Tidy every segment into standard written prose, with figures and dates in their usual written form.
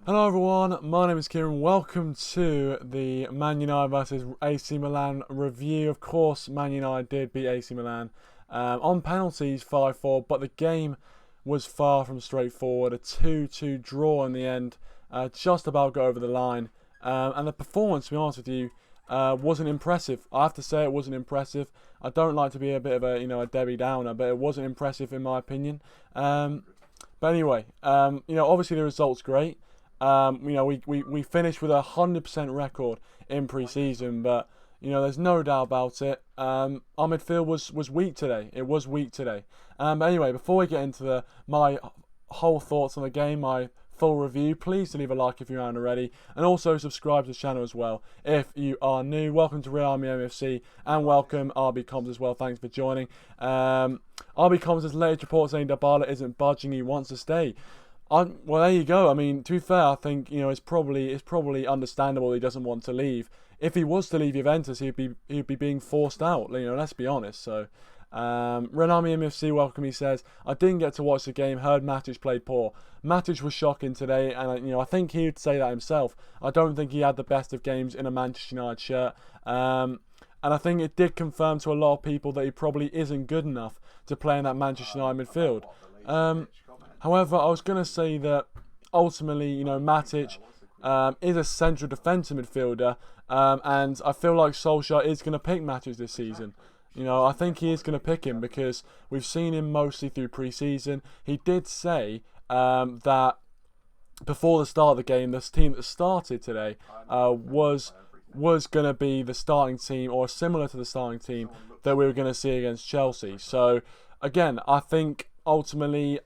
Hello everyone, my name is Kieran. Welcome to the Man United versus AC Milan review. Of course, Man United did beat AC Milan on penalties 5-4, but the game was far from straightforward. A 2-2 draw in the end, just about got over the line. And the performance, to be honest with you, wasn't impressive. I have to say it wasn't impressive. I don't like to be a bit of a Debbie Downer, but it wasn't impressive in my opinion. But anyway, obviously the result's great. We finished with a 100% record in pre-season, but there's no doubt about it. Our midfield was weak today. It was weak today. But anyway, before we get into my whole thoughts on the game, my full review, please leave a like if you aren't already, and also subscribe to the channel as well if you are new. Welcome to Real Army MUFC, and welcome RB Comms as well. Thanks for joining. RB Comms has latest report saying Dybala isn't budging. He wants to stay. Well, there you go. I mean, to be fair, I think it's probably understandable he doesn't want to leave. If he was to leave Juventus, he'd be being forced out. Let's be honest. So, Renami MFC welcome. He says, I didn't get to watch the game. Heard Matic played poor. Matic was shocking today, and I think he would say that himself. I don't think he had the best of games in a Manchester United shirt. And I think it did confirm to a lot of people that he probably isn't good enough to play in that Manchester United midfield. However, I was going to say that ultimately, Matic is a central defensive midfielder, and I feel like Solskjaer is going to pick Matic this season. I think he is going to pick him because we've seen him mostly through pre-season. He did say that before the start of the game, this team that started today was going to be the starting team, or similar to the starting team that we were going to see against Chelsea. So, again, I think ultimately,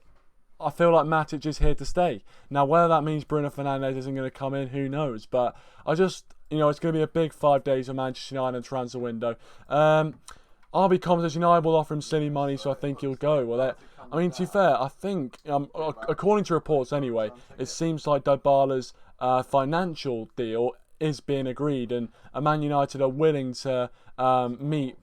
I feel like Matic is here to stay. Now, whether that means Bruno Fernandes isn't going to come in, who knows? But I just, it's going to be a big 5 days of Manchester United and transfer window. RB Comms says United will offer him silly money, so I think he'll go. Well, to be fair, I think, according to reports anyway, it seems like Dybala's financial deal is being agreed, and Man United are willing to meet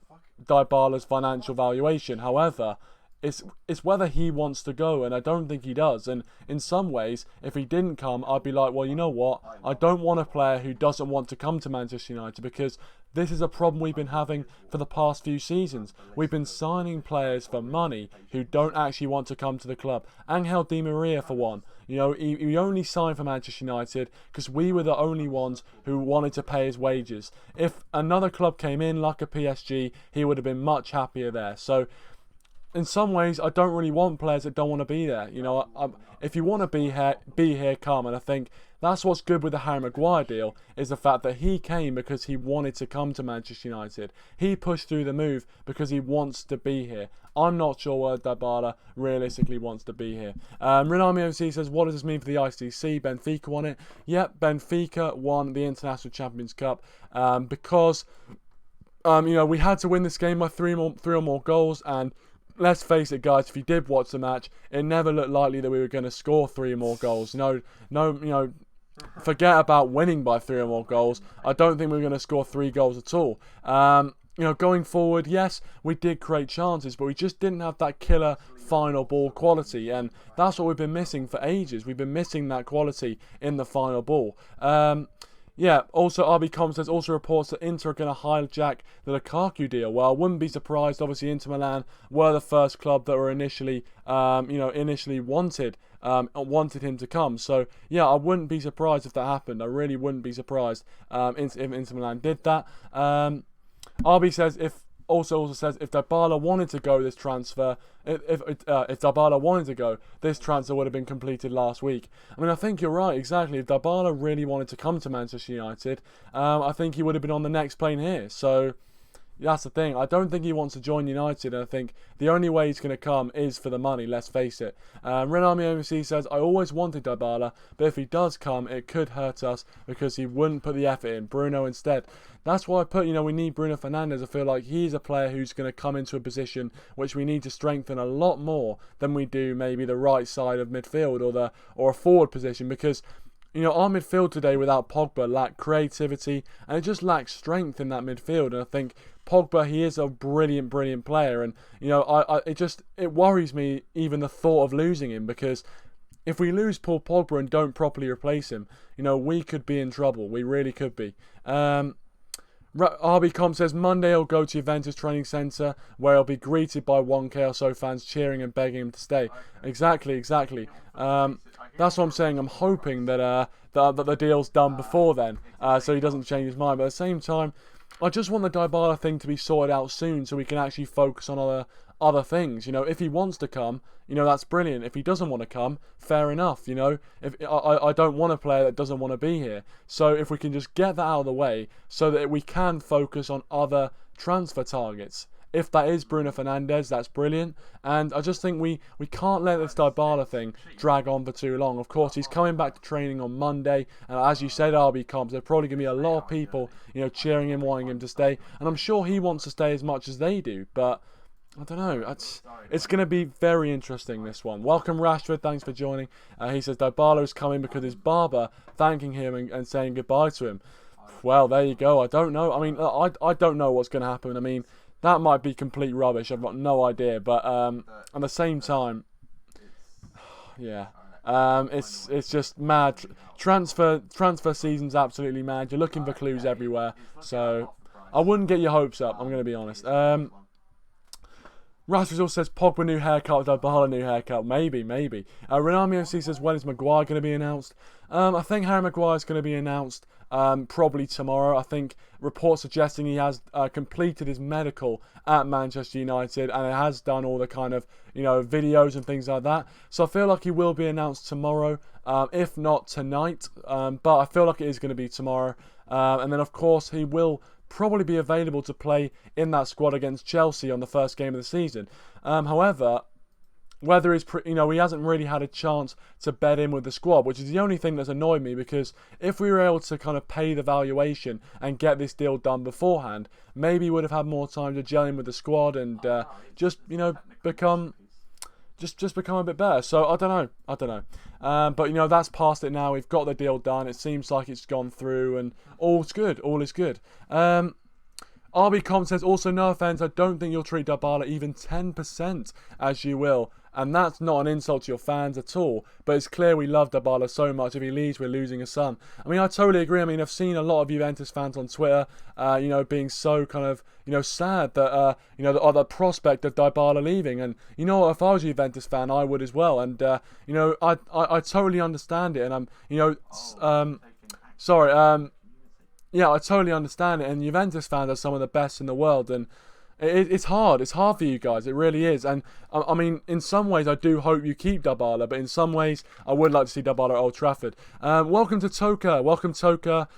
Dybala's financial valuation. However, it's whether he wants to go, and I don't think he does. And in some ways, if he didn't come, I'd be like, well, you know what? I don't want a player who doesn't want to come to Manchester United, because this is a problem we've been having for the past few seasons. We've been signing players for money who don't actually want to come to the club. Angel Di Maria, for one. He only signed for Manchester United because we were the only ones who wanted to pay his wages. If another club came in, like a PSG, he would have been much happier there. So, in some ways, I don't really want players that don't want to be there. If you want to be here, come. And I think that's what's good with the Harry Maguire deal, is the fact that he came because he wanted to come to Manchester United. He pushed through the move because he wants to be here. I'm not sure whether Dybala realistically wants to be here. Renami MC says, what does this mean for the ICC? Benfica won it. Yep, Benfica won the International Champions Cup because we had to win this game by three or more goals. And let's face it, guys, if you did watch the match, it never looked likely that we were going to score 3 or more goals. Forget about winning by 3 or more goals. I don't think we were going to score 3 goals at all. Going forward, yes, we did create chances, but we just didn't have that killer final ball quality, and that's what we've been missing for ages. We've been missing that quality in the final ball. Also RB Comms says, also reports that Inter are going to hijack the Lukaku deal. Well, I wouldn't be surprised. Obviously, Inter Milan were the first club that were initially wanted him to come. So, yeah, I wouldn't be surprised if that happened. I really wouldn't be surprised if Inter Milan did that. RB says, also says if Dybala wanted to go, this transfer, if Dybala wanted to go, this transfer would have been completed last week. I think you're right, exactly. If Dybala really wanted to come to Manchester United, I think he would have been on the next plane here. So that's the thing. I don't think he wants to join United, and I think the only way he's going to come is for the money, let's face it. Renami OMC says, I always wanted Dybala, but if he does come, it could hurt us because he wouldn't put the effort in. Bruno instead. That's why I put, we need Bruno Fernandes. I feel like he's a player who's going to come into a position which we need to strengthen a lot more than we do maybe the right side of midfield or a forward position, because our midfield today without Pogba lacked creativity, and it just lacks strength in that midfield. And I think Pogba, he is a brilliant player, and it worries me even the thought of losing him, because if we lose Paul Pogba and don't properly replace him, we could be in trouble. We really could be. RB says Monday he'll go to Juventus training centre where he'll be greeted by 1K or so fans cheering and begging him to stay. Exactly. That's what I'm saying. I'm hoping that the deal's done before then, so he doesn't change his mind. But at the same time, I just want the Dybala thing to be sorted out soon so we can actually focus on other things. If he wants to come, that's brilliant. If he doesn't want to come, fair enough. If I don't want a player that doesn't want to be here. So if we can just get that out of the way so that we can focus on other transfer targets. If that is Bruno Fernandes, that's brilliant. And I just think we can't let this Dybala thing drag on for too long. Of course, he's coming back to training on Monday. And as you said, RB Comps, there's probably going to be a lot of people, cheering him, wanting him to stay. And I'm sure he wants to stay as much as they do. But I don't know. It's going to be very interesting, this one. Welcome, Rashford. Thanks for joining. He says Dybala is coming because his barber thanking him and saying goodbye to him. Well, there you go. I don't know. I mean, I don't know what's going to happen. I mean, that might be complete rubbish. I've got no idea. But at the same time, yeah, it's just mad. Transfer season's absolutely mad. You're looking for clues everywhere. So I wouldn't get your hopes up. I'm going to be honest. Rashford also says Pogba new haircut, Dybala new haircut. Maybe. Renami FC says when is Maguire going to be announced? I think Harry Maguire is going to be announced probably tomorrow. I think reports suggesting he has completed his medical at Manchester United and it has done all the kind of videos and things like that. So I feel like he will be announced tomorrow, if not tonight. But I feel like it is going to be tomorrow. And then of course he will probably be available to play in that squad against Chelsea on the first game of the season. However, whether he's he hasn't really had a chance to bed in with the squad, which is the only thing that's annoyed me, because if we were able to kind of pay the valuation and get this deal done beforehand, maybe we would have had more time to gel in with the squad and just become a bit better. So I don't know. But that's past it now. We've got the deal done. It seems like it's gone through and all is good. RB Com says also, no offence, I don't think you'll treat Dybala even 10% as you will. And that's not an insult to your fans at all. But it's clear we love Dybala so much. If he leaves, we're losing a son. I mean, I totally agree. I mean, I've seen a lot of Juventus fans on Twitter, being so kind of, sad that, the prospect of Dybala leaving. And, if I was a Juventus fan, I would as well. And, I totally understand it. And yeah, I totally understand it. And Juventus fans are some of the best in the world. And it's hard. It's hard for you guys. It really is. And I mean, in some ways, I do hope you keep Dybala, but in some ways, I would like to see Dybala at Old Trafford. Welcome to Toka.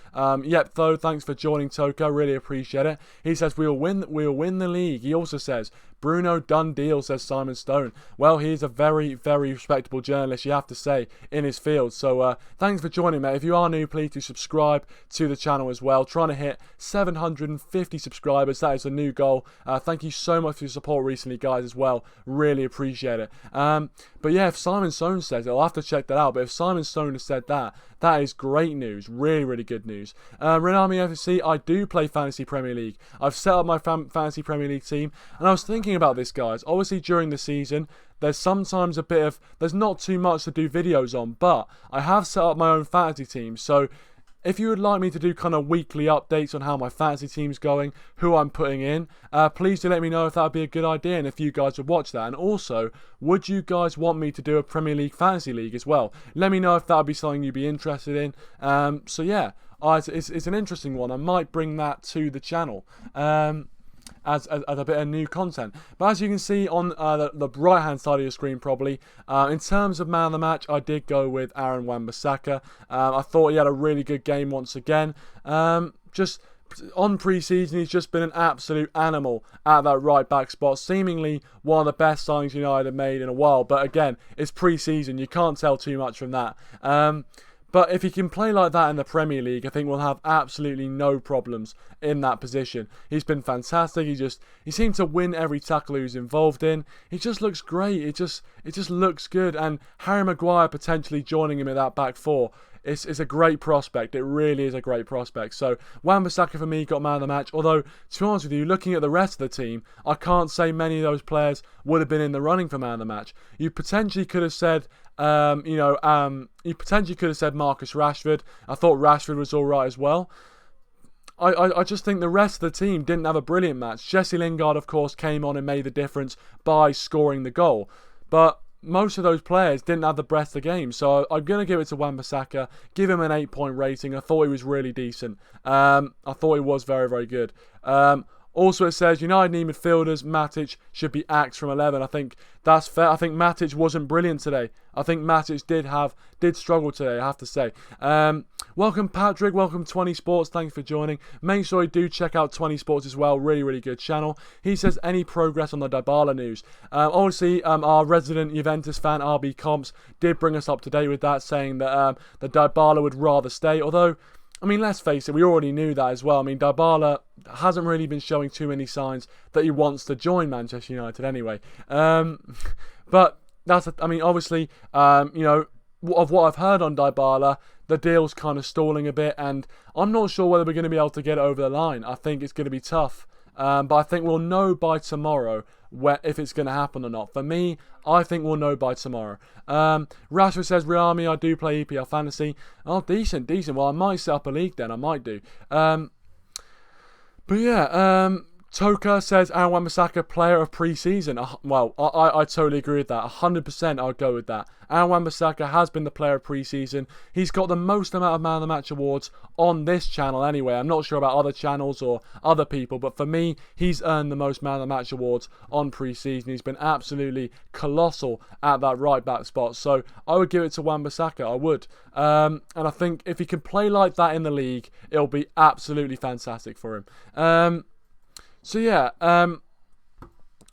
Yep, though, thanks for joining, Toka. Really appreciate it. He says we'll win the league. He also says Bruno done deal, says Simon Stone. Well, he's a very, very respectable journalist, you have to say, in his field. So thanks for joining, mate. If you are new, please do subscribe to the channel as well. Trying to hit 750 subscribers. That is a new goal. Thank you so much for your support recently, guys, as well. Really appreciate it. But yeah, if Simon Stone says it, I'll have to check that out. But if Simon Stone has said that, that is great news. Really, really good news. Renami FC, I do play Fantasy Premier League. I've set up my Fantasy Premier League team, and I was thinking about this, guys. Obviously, during the season, there's sometimes there's not too much to do videos on, but I have set up my own fantasy team. So if you would like me to do kind of weekly updates on how my fantasy team's going, who I'm putting in, please do let me know if that would be a good idea and if you guys would watch that. And also, would you guys want me to do a Premier League fantasy league as well? Let me know if that would be something you'd be interested in. So yeah, it's an interesting one. I might bring that to the channel. As a bit of new content. But as you can see on the right hand side of your screen probably, in terms of man of the match, I did go with Wan-Bisska. I thought he had a really good game once again. Just on pre-season, he's just been an absolute animal at that right back spot. Seemingly one of the best signings United have made in a while. But again, it's pre-season. You can't tell too much from that. But if he can play like that in the Premier League, I think we'll have absolutely no problems in that position. He's been fantastic. He seemed to win every tackle he was involved in. He just looks great. It just looks good. And Harry Maguire potentially joining him in that back four. It's a great prospect. It really is a great prospect. So Wan-Bisska for me got man of the match. Although, to be honest with you, looking at the rest of the team, I can't say many of those players would have been in the running for man of the match. You potentially could have said You potentially could have said Marcus Rashford. I thought Rashford was all right as well. I just think the rest of the team didn't have a brilliant match. Jessie Lingard, of course, came on and made the difference by scoring the goal. But most of those players didn't have the breadth of the game. So I'm going to give it to Wan-Bissaka, give him an 8-point rating. I thought he was really decent. I thought he was very, very good. Also, it says United need midfielders. Matic should be axed from 11. I think that's fair. I think Matic wasn't brilliant today. I think Matic did struggle today, I have to say. Welcome, Patrick. Welcome, 20 Sports. Thanks for joining. Make sure you do check out 20 Sports as well. Really, really good channel. He says, any progress on the Dybala news? Obviously, our resident Juventus fan, RB Comps, did bring us up to date with that, saying that the Dybala would rather stay. Although, I mean, let's face it, we already knew that as well. I mean, Dybala hasn't really been showing too many signs that he wants to join Manchester United anyway. But obviously, of what I've heard on Dybala, the deal's kind of stalling a bit, and I'm not sure whether we're going to be able to get it over the line. I think it's going to be tough. But I think we'll know by tomorrow if it's going to happen or not. For me, I think we'll know by tomorrow. Rashford says, Reami, I do play EPL Fantasy. Oh, decent. Well, I might set up a league then. I might do. Toka says, Aaron Wan-Bissaka, player of pre-season. Well, I totally agree with that. 100% I'll go with that. Aaron Wan-Bissaka has been the player of pre-season. He's got the most amount of Man of the Match awards on this channel anyway. I'm not sure about other channels or other people, but for me, he's earned the most Man of the Match awards on pre-season. He's been absolutely colossal at that right-back spot. So I would give it to Wan-Bissaka. I would. And I think if he can play like that in the league, it'll be absolutely fantastic for him.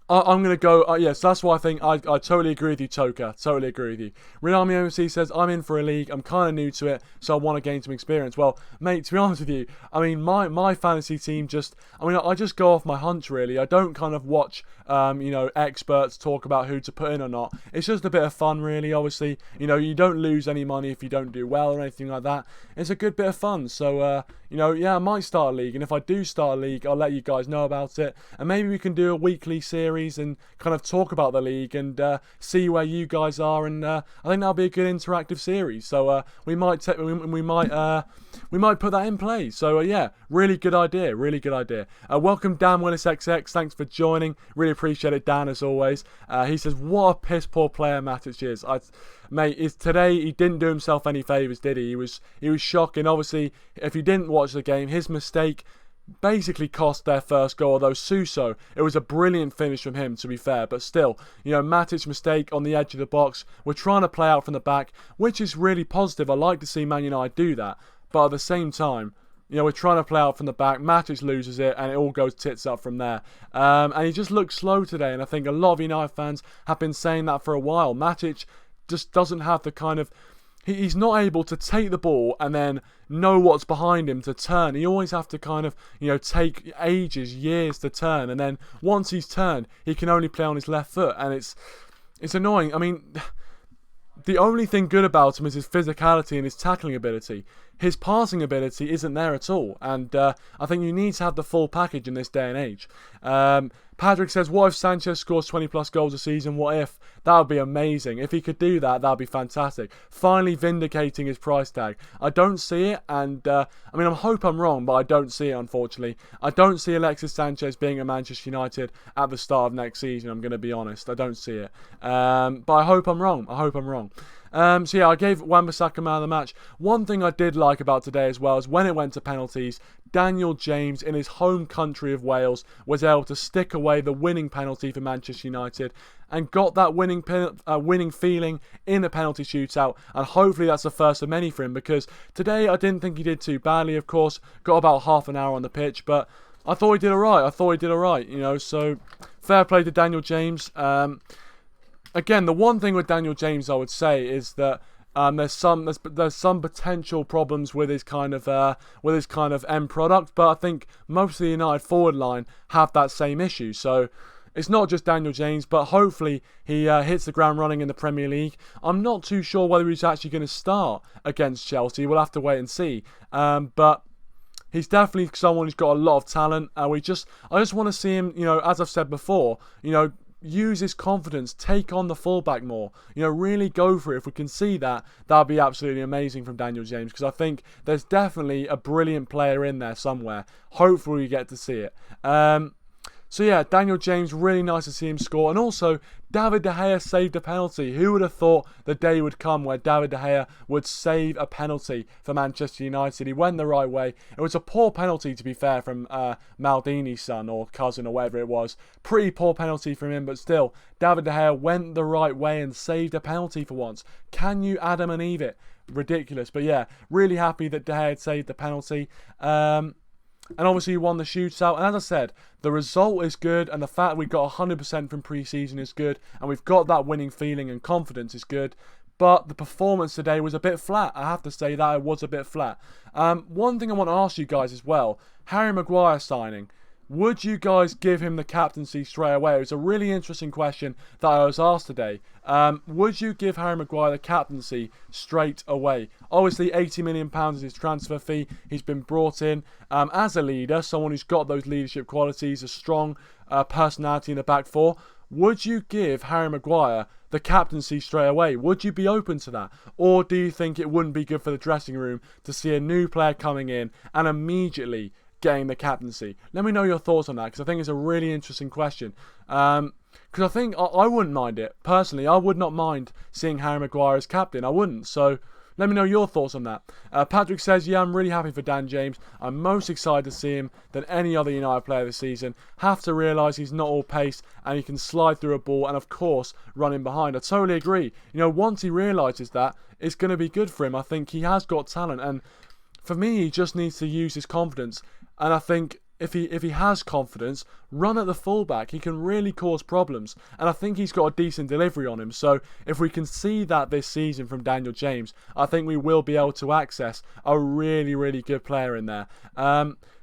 I'm going to go, yes, that's why I think I totally agree with you, Toka. Totally agree with you. Rinami MUFC says, I'm in for a league. I'm kind of new to it, so I want to gain some experience. Well, mate, to be honest with you, I mean, my fantasy team I just go off my hunch, really. I don't kind of watch, experts talk about who to put in or not. It's just a bit of fun, really. Obviously, you don't lose any money if you don't do well or anything like that. It's a good bit of fun. So, I might start a league. And if I do start a league, I'll let you guys know about it. And maybe we can do a weekly series and kind of talk about the league and see where you guys are, and I think that'll be a good interactive series. So we might put that in play. So really good idea. Welcome, Dan Willis XX. Thanks for joining. Really appreciate it, Dan, as always. He says, what a piss poor player Matic is. Mate, today he didn't do himself any favours, did he? He was shocking. Obviously, if you didn't watch the game, his mistake basically cost their first goal, although Suso, it was a brilliant finish from him, to be fair, but still, Matic's mistake on the edge of the box. We're trying to play out from the back, which is really positive. I like to see Man United do that, but at the same time, we're trying to play out from the back. Matic loses it, and it all goes tits up from there. And he just looks slow today, and I think a lot of United fans have been saying that for a while. Matic just doesn't have the kind of... He's not able to take the ball and then know what's behind him to turn. He always have to kind of, take ages, years to turn. And then once he's turned, he can only play on his left foot. And it's annoying. I mean, the only thing good about him is his physicality and his tackling ability. His passing ability isn't there at all. And I think you need to have the full package in this day and age. Patrick says, what if Sanchez scores 20 plus goals a season? What if? That would be amazing. If he could do that, that would be fantastic. Finally vindicating his price tag. I don't see it, and I hope I'm wrong, but I don't see it, unfortunately. I don't see Alexis Sanchez being at Manchester United at the start of next season, I'm going to be honest. I don't see it. But I hope I'm wrong. I gave Wan-Bissaka man of the match. One thing I did like about today as well is when it went to penalties, Daniel James, in his home country of Wales, was able to stick away the winning penalty for Manchester United and got that winning feeling in a penalty shootout, and hopefully that's the first of many for him, because today I didn't think he did too badly. Of course, got about half an hour on the pitch, but I thought he did alright. So fair play to Daniel James. Again, the one thing with Daniel James I would say is that there's some potential problems with his kind of end product, but I think most of the United forward line have that same issue. So it's not just Daniel James, but hopefully he hits the ground running in the Premier League. I'm not too sure whether he's actually going to start against Chelsea. We'll have to wait and see. But he's definitely someone who's got a lot of talent. I just want to see him, as I've said before, use his confidence, take on the fullback more. Really go for it. If we can see that, that'd be absolutely amazing from Daniel James, because I think there's definitely a brilliant player in there somewhere. Hopefully we get to see it. So yeah, Daniel James, really nice to see him score. And also, David De Gea saved a penalty. Who would have thought the day would come where David De Gea would save a penalty for Manchester United? He went the right way. It was a poor penalty, to be fair, from Maldini's son or cousin or whatever it was. Pretty poor penalty from him, but still, David De Gea went the right way and saved a penalty for once. Can you Adam and Eve it? Ridiculous. But yeah, really happy that De Gea had saved the penalty. And obviously he won the shootout. And as I said, the result is good. And the fact we got 100% from pre-season is good. And we've got that winning feeling and confidence is good. But the performance today was a bit flat. I have to say that it was a bit flat. One thing I want to ask you guys as well. Harry Maguire signing. Would you guys give him the captaincy straight away? It was a really interesting question that I was asked today. Would you give Harry Maguire the captaincy straight away? Obviously, £80 million is his transfer fee. He's been brought in as a leader, someone who's got those leadership qualities, a strong personality in the back four. Would you give Harry Maguire the captaincy straight away? Would you be open to that? Or do you think it wouldn't be good for the dressing room to see a new player coming in and immediately getting the captaincy? Let me know your thoughts on that, because I think it's a really interesting question. Because I think I wouldn't mind it. Personally, I would not mind seeing Harry Maguire as captain. I wouldn't. So let me know your thoughts on that. Patrick says, yeah, I'm really happy for Dan James. I'm most excited to see him than any other United player this season. Have to realise he's not all pace and he can slide through a ball and, of course, run in behind. I totally agree. Once he realises that, it's going to be good for him. I think he has got talent, and for me, he just needs to use his confidence. And I think if he has confidence, run at the fullback, he can really cause problems. And I think he's got a decent delivery on him. So if we can see that this season from Daniel James, I think we will be able to access a really, really good player in there.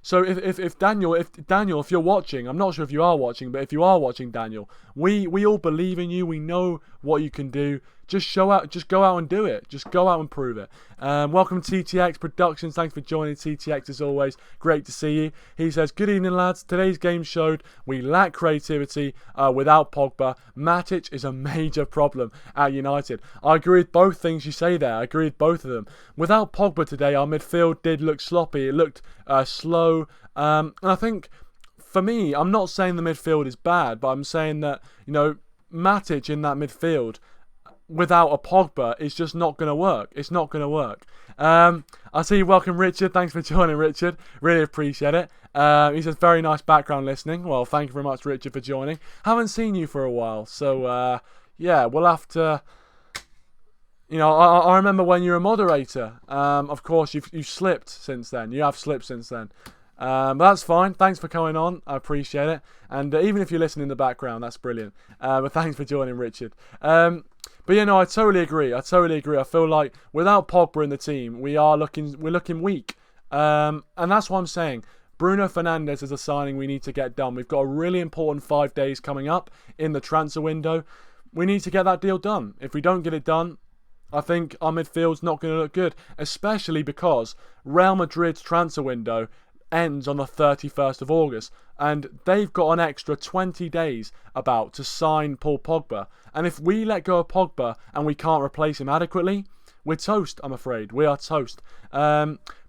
So if Daniel, if you're watching, I'm not sure if you are watching, but if you are watching, Daniel, we all believe in you. We know what you can do. Just go out and do it. Just go out and prove it. Welcome to TTX Productions. Thanks for joining TTX as always. Great to see you. He says, good evening lads. Today's game showed we lack creativity without Pogba. Matic is a major problem at United. I agree with both things you say there. I agree with both of them. Without Pogba today, our midfield did look sloppy. It looked slow. And I think, for me, I'm not saying the midfield is bad, but I'm saying that, Matic in that midfield without a Pogba is just not going to work. It's not going to work. I see you. Welcome, Richard. Thanks for joining, Richard. Really appreciate it. He says, very nice background listening. Well, thank you very much, Richard, for joining. Haven't seen you for a while. So, yeah, we'll have to... I remember when you were a moderator. Of course, you've slipped since then. You have slipped since then. But that's fine. Thanks for coming on. I appreciate it. And even if you listen in the background, that's brilliant. But thanks for joining, Richard. But I totally agree. I feel like without Pogba in the team, we're looking weak. And that's what I'm saying. Bruno Fernandes is a signing we need to get done. We've got a really important 5 days coming up in the transfer window. We need to get that deal done. If we don't get it done, I think our midfield's not going to look good, especially because Real Madrid's transfer window ends on the 31st of August, and they've got an extra 20 days about to sign Paul Pogba. And if we let go of Pogba and we can't replace him adequately, we're toast, I'm afraid. We are toast.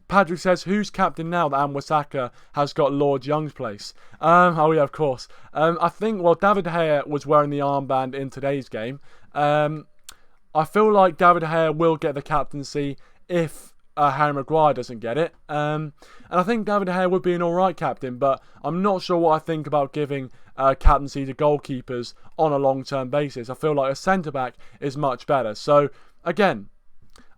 Patrick says, who's captain now that Wan-Bisska has got Lord Young's place? Oh yeah, of course. I think, David De Gea was wearing the armband in today's game. I feel like David De Gea will get the captaincy if Harry Maguire doesn't get it. And I think David De Gea would be an alright captain, but I'm not sure what I think about giving captaincy to goalkeepers on a long-term basis. I feel like a centre-back is much better. So, again,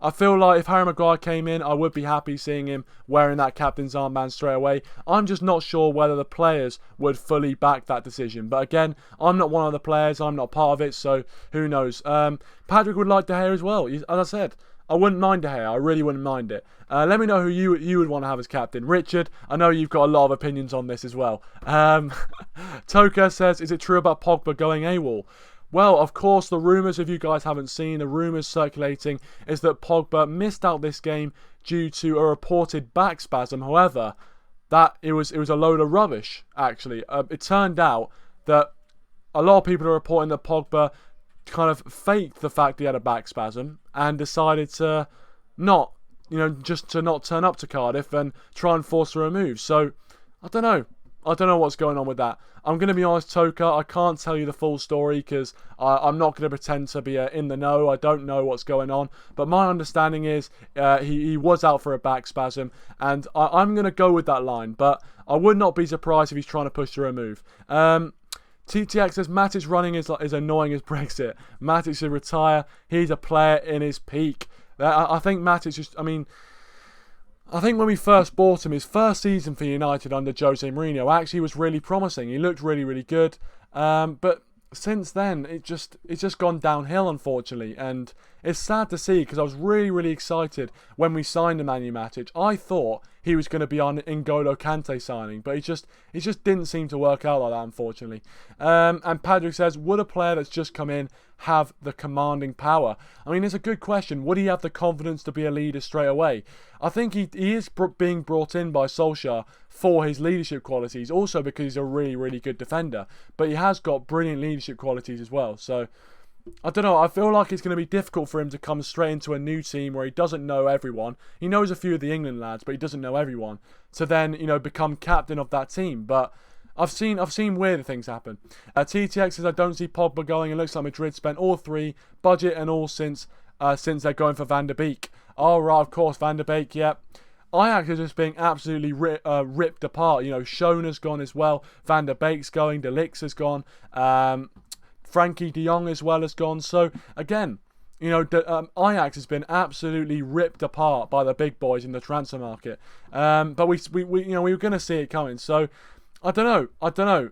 I feel like if Harry Maguire came in, I would be happy seeing him wearing that captain's armband straight away. I'm just not sure whether the players would fully back that decision. But again, I'm not one of the players. I'm not part of it, so who knows. Patrick would like De Gea as well. As I said, I wouldn't mind De Gea. I really wouldn't mind it. Let me know who you would want to have as captain. Richard, I know you've got a lot of opinions on this as well. Toka says, is it true about Pogba going AWOL? Well, of course, the rumours, if you guys haven't seen, the rumours circulating is that Pogba missed out this game due to a reported back spasm. However, that it was a load of rubbish, actually. It turned out that a lot of people are reporting that Pogba kind of faked the fact he had a back spasm and decided to not, just to not turn up to Cardiff and try and force a remove. So, I don't know. I don't know what's going on with that. I'm going to be honest, Toka, I can't tell you the full story because I'm not going to pretend to be in the know. I don't know what's going on. But my understanding is he was out for a back spasm, and I'm going to go with that line. But I would not be surprised if he's trying to push the remove. TTX says Matic running is annoying as Brexit. Matic should retire. He's a player in his peak. I think Matic just, I think when we first bought him, his first season for United under Jose Mourinho actually was really promising. He looked really, really good. But since then, it's just gone downhill, unfortunately. And it's sad to see because I was really, really excited when we signed Emmanuel Matic. I thought he was going to be on N'Golo Kante signing, but it just didn't seem to work out like that, unfortunately. And Patrick says, would a player that's just come in have the commanding power? I mean, it's a good question. Would he have the confidence to be a leader straight away? I think he is being brought in by Solskjaer for his leadership qualities, also because he's a really, really good defender. But he has got brilliant leadership qualities as well. So, I don't know. I feel like it's going to be difficult for him to come straight into a new team where he doesn't know everyone. He knows a few of the England lads, but he doesn't know everyone. To then, become captain of that team. But I've seen weirder things happen. TTX says I don't see Pogba going. It looks like Madrid spent all three, budget and all, since they're going for Van der Beek. Oh right, of course, Van der Beek. Yep. Ajax is just being absolutely ripped apart. Schoner's gone as well. Van der Beek's going. De Ligt has gone. Frankie de Jong as well has gone. So again, Ajax has been absolutely ripped apart by the big boys in the transfer market. But we were going to see it coming. So I don't know.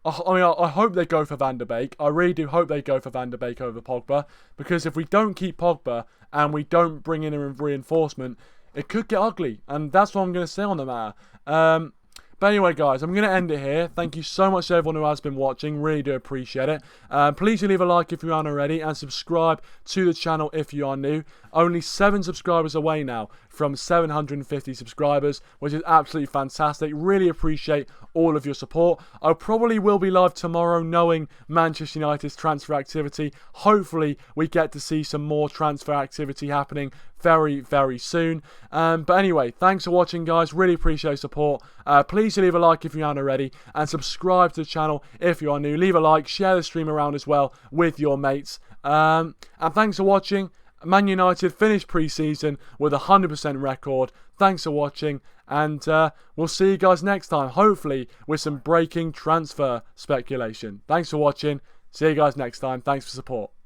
I hope they go for Van der Beek. I really do hope they go for Van der Beek over Pogba, because if we don't keep Pogba and we don't bring in a reinforcement, it could get ugly, and that's what I'm going to say on the matter. But anyway, guys, I'm going to end it here. Thank you so much to everyone who has been watching. Really do appreciate it. Please do leave a like if you aren't already, and subscribe to the channel if you are new. Only 7 subscribers away now from 750 subscribers, which is absolutely fantastic. Really appreciate all of your support. I probably will be live tomorrow, knowing Manchester United's transfer activity. Hopefully, we get to see some more transfer activity happening very, very soon. But anyway, thanks for watching, guys. Really appreciate your support. Please do leave a like if you aren't already, and subscribe to the channel if you are new. Leave a like, share the stream around as well with your mates. And thanks for watching. Man United finished pre-season with a 100% record. Thanks for watching, and we'll see you guys next time, hopefully with some breaking transfer speculation. Thanks for watching. See you guys next time. Thanks for support.